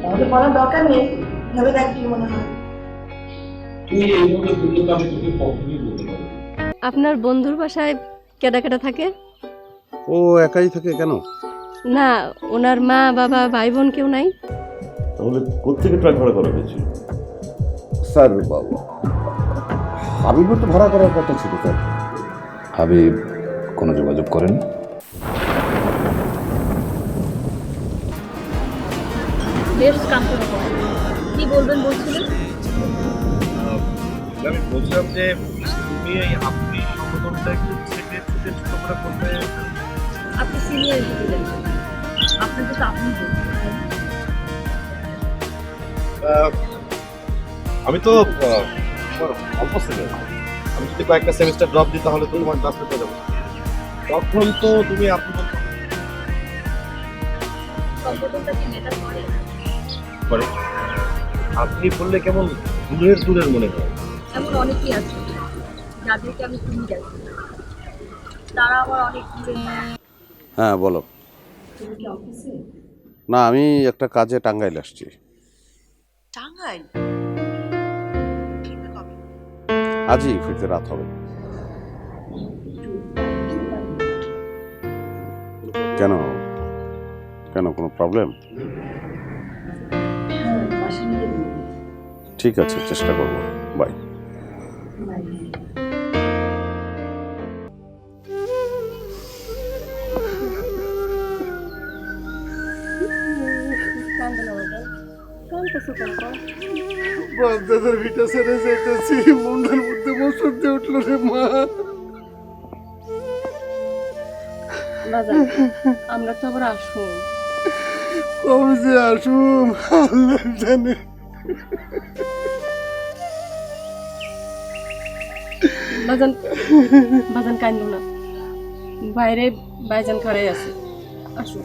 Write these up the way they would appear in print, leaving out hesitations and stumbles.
তাহলে পড়ার দরকার নেই, ভেবে দেখ কি মনে হয়। তুই এইভাবে দুটোকে আমি তোকে কখনই বলতে পারবো না। আপনার বন্ধুর বাসায় কেডা কেডা থাকে? ও একাই থাকে কেন? না, ওনার মা বাবা ভাই বোন কেউ নাই? তাহলে কোত্থেকে ট্রাক ভাড়া করা হয়েছিল? স্যার হাবিবও তো ভাড়া করার কথা ছিল স্যার। হাবিব কোনো যোগাযোগ করেন? বেশ কান্তনা করে কি বলবেন বলছিলেন? আমি বলছিলাম যে তুমি এই আপনি সংগঠনটা একটু ছেটে ছুটে ছোট করে করতে। আপনি সিনিয়রিটি দিলেন, আপনাকে তো আপনি বলছেন। আমি তো আমার অল্প সিনিয়র, আমি যদি কয়েকটা সেমিস্টার ড্রপ দিই তাহলে তো তোমার ক্লাস পেতে যাবো, তখন তো তুমি আপনি বলতে সংগঠনটা কি মেটার করে? পারে। আপনি বললে কেমন দূরের দূরের মনে হয়। এমন অনেকেই আছে যাদেরকে আমি চিনি যাচ্ছি, তারা আমার অনেক দূরে। হ্যাঁ বলো। তুমি কি অফিসে? না, আমি একটা কাজে টাঙ্গাইল আসছি। টাঙ্গাইল? ফিরবে কবে? আজই ফিরতে রাত হবে। কেন কেন কোনো প্রবলেম? হ্যাঁ, বাসা নিয়ে দিই। ঠিক আছে, চেষ্টা করবো। বাই। কান্দো না বাবা, কান্দতেছো কেন? বাচ্চাদের ভিটা ছেড়ে যেতেছি, মনের মধ্যে বসত দিয়ে উঠলো রে মা। বাজান, আমরা তো আবার আসবো। কবে যে আসুম আল্লাহ জানে। বাজান, বাজান কান্দো না, বাইরে বাইজান খাড়াই আছে, আসো।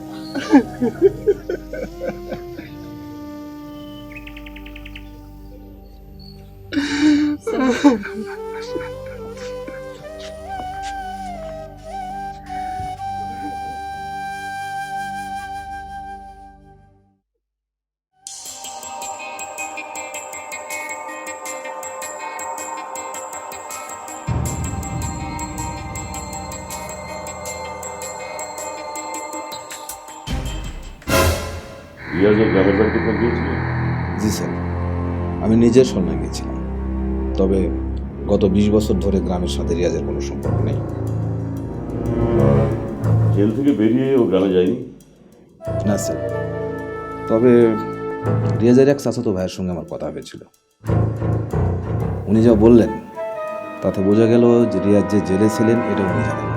রিয়াজের গ্রামের বাড়িতে ফোন দিয়েছিলেন? জি স্যার, আমি নিজের স্বর্ণে গিয়েছিলাম। তবে গত 20 বছর ধরে গ্রামের সাথে রিয়াজের কোনো সম্পর্ক নেই। জেল থেকে বেরিয়ে ও গ্রামে যায়নি? না স্যার, তবে রিয়াজের এক চাচাতো ভাইয়ের সঙ্গে আমার কথা হয়েছিল। উনি যা বললেন তাতে বোঝা গেল যে রিয়াজ যে জেলে ছিলেন এটা উনি জানেন না।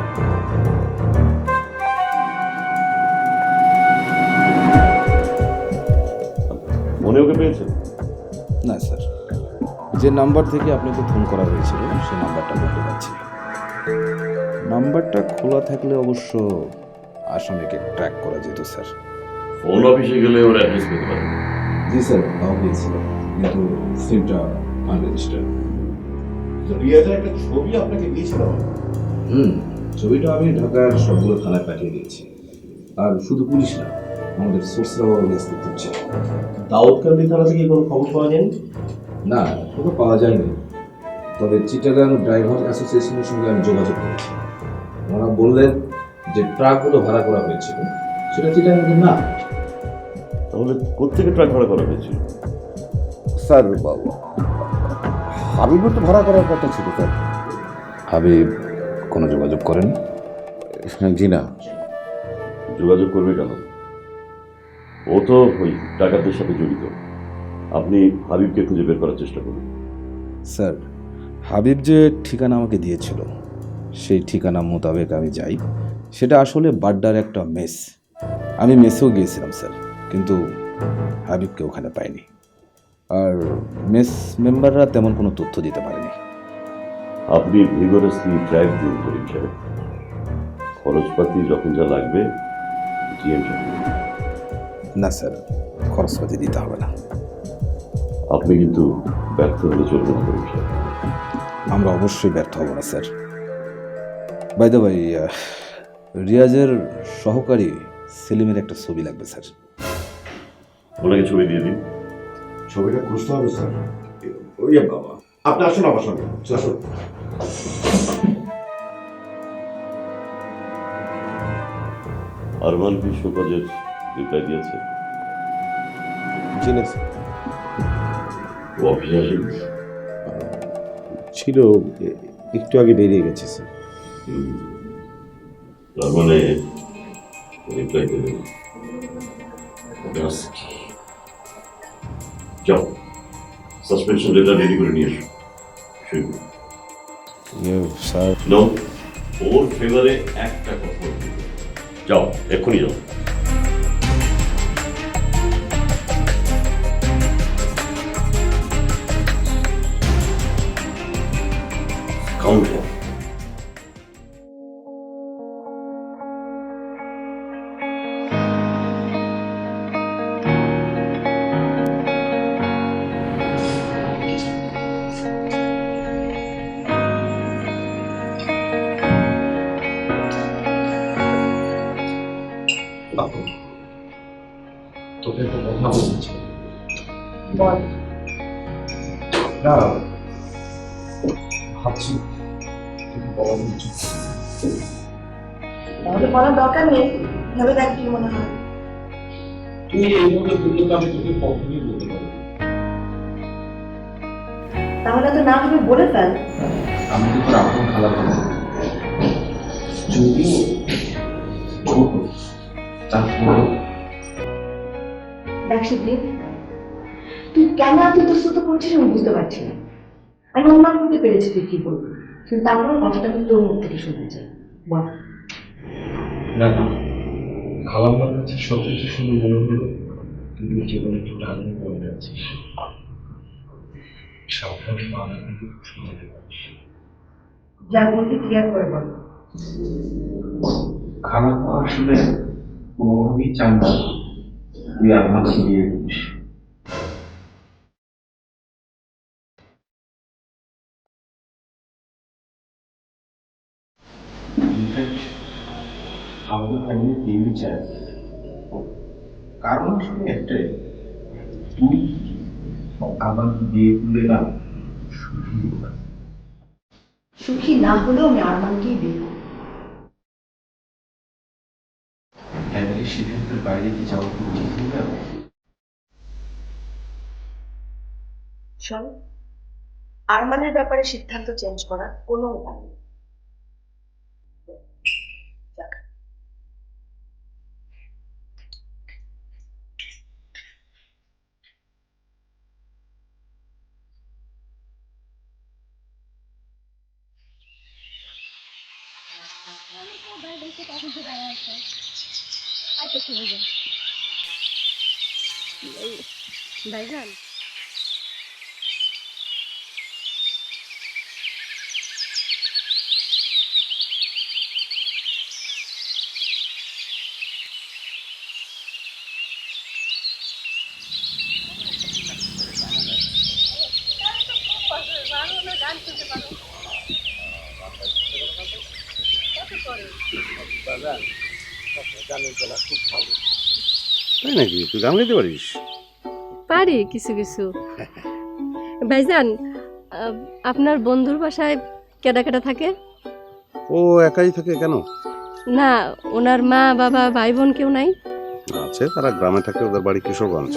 মনে ওকে পেয়েছেন? না স্যার, যে নাম্বার থেকে আপনাকে ফোন করা হয়েছিল সেই নাম্বারটা বলতে পারছি। নাম্বারটা খোলা থাকলে অবশ্য আসামিকে ট্র্যাক করা যেত স্যার। ফোন অফিসে গেলে ওর অ্যাড্রেস পেতে পারেন। জি স্যার, তাও পেয়েছিল, কিন্তু সিমটা আনরেজিস্টার্ড। রিয়াজের একটা ছবি আপনাকে দিয়েছিলাম। ছবিটা আমি ঢাকার সবগুলো থানায় পাঠিয়ে দিয়েছি। আর শুধু পুলিশ না, আমাদের সোর্সরাও ব্যস্ত করছে। দাউদকান্দি থানা থেকে কোনো খবর পাওয়া যায়নি? না, কোনো পাওয়া যায়নি। তবে চিটাগাং ড্রাইভার অ্যাসোসিয়েশনের সঙ্গে আমি যোগাযোগ করেছি। ওনারা বললেন যে ট্রাকগুলো ভাড়া করা হয়েছিল সেটা চিটাগাং না। তাহলে কোত্থেকে ট্রাক ভাড়া করা হয়েছিল? স্যার হাবিবও তো ভাড়া করার কথা ছিল স্যার। হাবিব কোনো যোগাযোগ করেন? জি না। যোগাযোগ করবে কেন? ও তো ওই ডাকাতদের সাথে জড়িত। আপনি হাবিবকে খুঁজে বের করার চেষ্টা করুন। স্যার, হাবিব যে ঠিকানা আমাকে দিয়েছিল সেই ঠিকানা মোতাবেক আমি যাই। সেটা আসলে বাড্ডার একটা মেস। আমি মেসেও গিয়েছিলাম স্যার, কিন্তু হাবিবকে ওখানে পাইনি। আর মেস মেম্বাররা তেমন কোনো তথ্য দিতে পারেনি। আপনি ভিগোরাসলি ড্রাইভ দিন করিম সাহেব। খরচপাতি যখন যা লাগবে জিএম সাহেব। না স্যার, খরচপাতি দিতে হবে না। আপনি কিন্তু ব্যর্থ হলে চলবে না করিম সাহেব। আমরা অবশ্যই ব্যর্থ হব না স্যার। বাই দ্য ওয়ে, রিয়াজের সহকারী সেলিমের একটা ছবি লাগবে স্যার। ওনাকে ছবি দিয়ে দিন। ছবিটা খুঁজতে হবে স্যার। ওই বাবা, আপনি আসুন আমার সঙ্গে, আসুন। আরমান বিশ্ব কাজের রিপ্লাই দিয়েছে। জি না স্যার, ও অফিসে আসেনি? ছিল, একটু আগে বেরিয়ে গেছে স্যার। তার মানে রিপ্লাই দেবেন। যাও, সাসপেনশন লেটার রেডি করে নিয়ে এসো। স্যার, নো, ওর ফেভারে একটা কথা বলতে হবে। যাও, এক্ষুনি যাও। কাউন্টার। তোকে একটা কথা বলছি। বল। না, ভাবছি বলা উচিত। তাহলে বলার দরকার নেই, ভেবে দেখ কি মনে হয়। তুই এই মুহূর্তে বললে তো আমি তোকে কখনই বলতে পারবো না। তাহলে তো না ভেবে বলে ফেল। আমি তো তোর আপন খালা ভালো, যদিও ছোট, তারপর দেখ শিবলি, তুই কেন এত ইতস্তত করছিস আমি বুঝতে পারছি না। আমি অনুমান করতে পেরেছি তুই কি বলবি, কিন্তু তারপরে কথাটা আমি তোর মুখ থেকে শুনতে চাই। বল। না না, খালাম্মার কাছে সব কিছু শুনে মনে হলো তুই জীবনে একটু টার্নিং পয়েন্টে আছিস। সাবধানে মানা কিন্তু শুনতে পারিস। যা বলবি ক্লিয়ার করে বল। খালাম্মা আসলে কোনোভাবেই চান না তুই আমার বিয়ে করিস। আমাদের ফ্যামিলি কেউই চায়, কারণ আসলে একটাই, তুই আমার বিয়ে করলে না সুখী হবো না। সুখী না হলেও আমি আরমানকেই বিয়ে করব। ফ্যামিলির সিদ্ধান্তের বাইরে কি যাওয়া কি উচিত হবে? শোন, আরমানের ব্যাপারে সিদ্ধান্ত চেঞ্জ করার কোনো উপায় নেই। যাক। ভাইজান, তাই নাকি? তুই গান গাইতে পারিস? পারি কিছু কিছু। ভাইজান, আপনার বন্ধুর বাসায় কেডা কেডা থাকে? ও একাই থাকে কেন? না, ওনার মা বাবা ভাই বোন কেউ নাই? আছে, তারা গ্রামে থাকে, ওদের বাড়ি কিশোরগঞ্জ।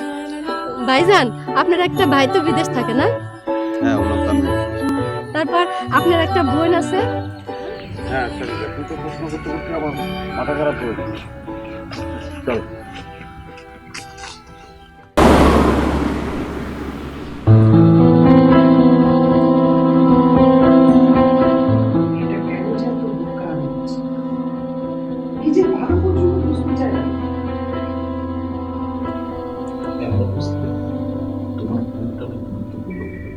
ভাইজান, আপনার একটা ভাই তো বিদেশ থাকে না? হ্যাঁ, ওনার তামিল। তারপর আপনার একটা বোন আছে? হ্যাঁ, তুই তো প্রশ্ন করতে করতে আমার মাথা খারাপ করে দিস। চল। এটা কেন যে এত বোকা আমি বুঝি না। কি যে ভালো পর্যন্ত বুঝতে চায় না। এমন অবস্থায় তোমার ভুলটা অনেক গুরুত্বপূর্ণ হবে।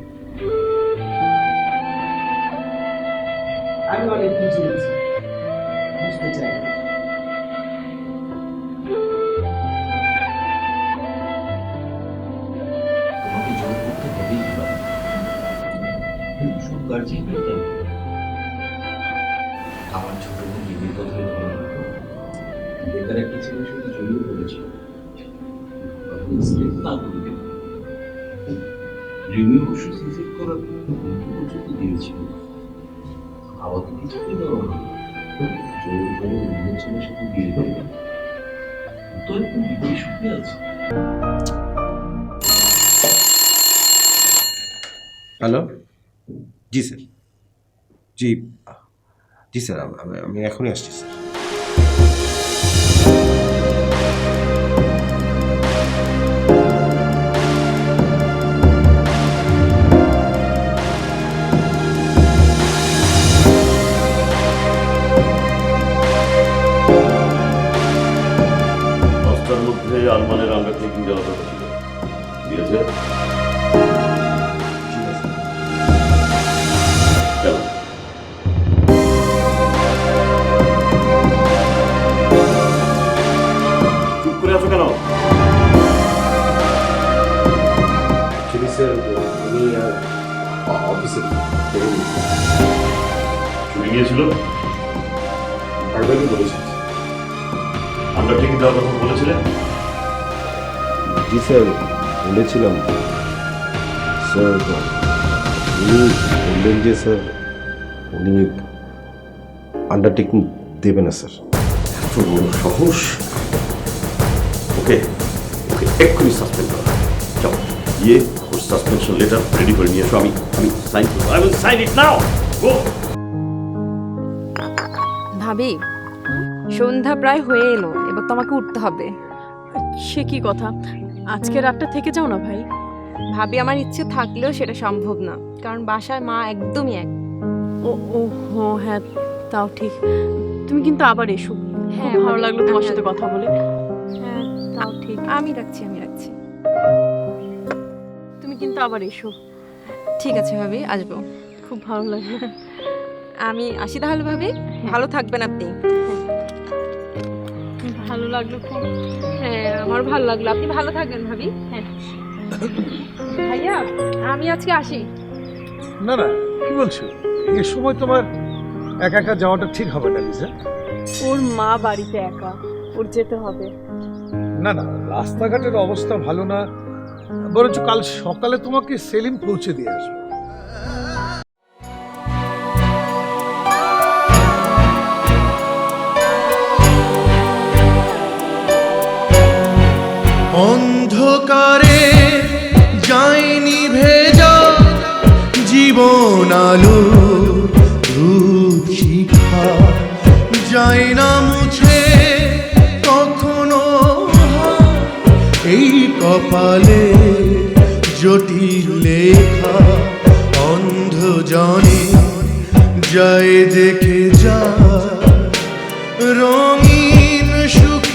আমি অনেক বুঝিয়েছি, বুঝতে চাই না। তোমাকে জোর করতে হবেই পারে, সব গার্জিয়ানই তাই। আমার ছোট বোন বিবির কথাই ধরে রাখো, বেকার একটা ছেলের সাথে জড়িয়ে পড়েছিল। না করে দেব। রিমি অবশ্য সুইসাইড করার পর্যন্ত দিয়েছিল। খাওয়া তো কিছুতেই দেওয়া হলো, জোর করে অন্য ছেলের সাথে বিয়ে দিলাম। তো একদম বিদেশ সুখে আছে। হ্যালো, জি স্যার, জি জি স্যার, আমি এখনই আসছি স্যার। দশটার মধ্যে আরমানের আন্ডারটেকিং দেওয়ার কথা ছিল, দিয়েছে? কেন? চুপ করে আছো কেন? অ্যাকচুয়ালি স্যার, উনি অফিসে ছুটি নিয়েছিল? ভার্বালি বলেছেন। আন্ডারটেকিং দেওয়ার কথা বলেছিলেন? জি স্যার, বলেছিলাম স্যার। উনি বললেন যে স্যার উনি আন্ডারটেকিং দেবে না স্যার। এত বড় সাহস! ওকে ওকে এক্ষুনি সাসপেন্ড করা। যাও গিয়ে ওর সাসপেনশন লেটার রেডি করে নিয়ে এসো। আমি সাইন করবো। আই উইল সাইন ইট নাও। গো। ভাবি, সন্ধ্যা প্রায় হয়ে এলো, এবার তোমাকে উঠতে হবে। সে কি কথা, আজকে রাতটা থেকে যাও না ভাই। ভাবি, আমার ইচ্ছে থাকলেও সেটা সম্ভব না, কারণ বাসায় মা একদমই এক। ও ও হো হ্যাঁ, তাও ঠিক। তুমি কিন্তু আবার এসো। হ্যাঁ, খুব ভালো ভাবি, লাগলো তোমার আমি সাথে আসবো। কথা বলে। হ্যাঁ, তাও ঠিক। আমি রাখছি। তুমি কিন্তু আবার এসো। ঠিক আছে ভাবি, আসবো। খুব ভালো লাগলো। আমি আসি তাহলে ভাবি। ভালো থাকবেন আপনি। ভালো লাগলো খুব। হ্যাঁ, আমার ভালো লাগলো। আপনি ভালো থাকবেন ভাবি। হ্যাঁ ভাইয়া, আমি আজকে আসি। না না, কি বলছো? এই সময় তোমার একা একা যাওয়াটা ঠিক হবে না লিজা। ওর মা বাড়িতে একা, ওর যেতে হবে। না না, রাস্তাঘাটের অবস্থা ভালো না, বরঞ্চ কাল সকালে তোমাকে সেলিম পৌঁছে দিয়ে আসবে। অন্ধকারে যায়নি ভেজা জীবন আলো, রূপ শিখা যায় না মুছে কখনো। এই কপালে জটিল লেখা অন্ধ জনে যায় দেখে যা রঙিন সুখ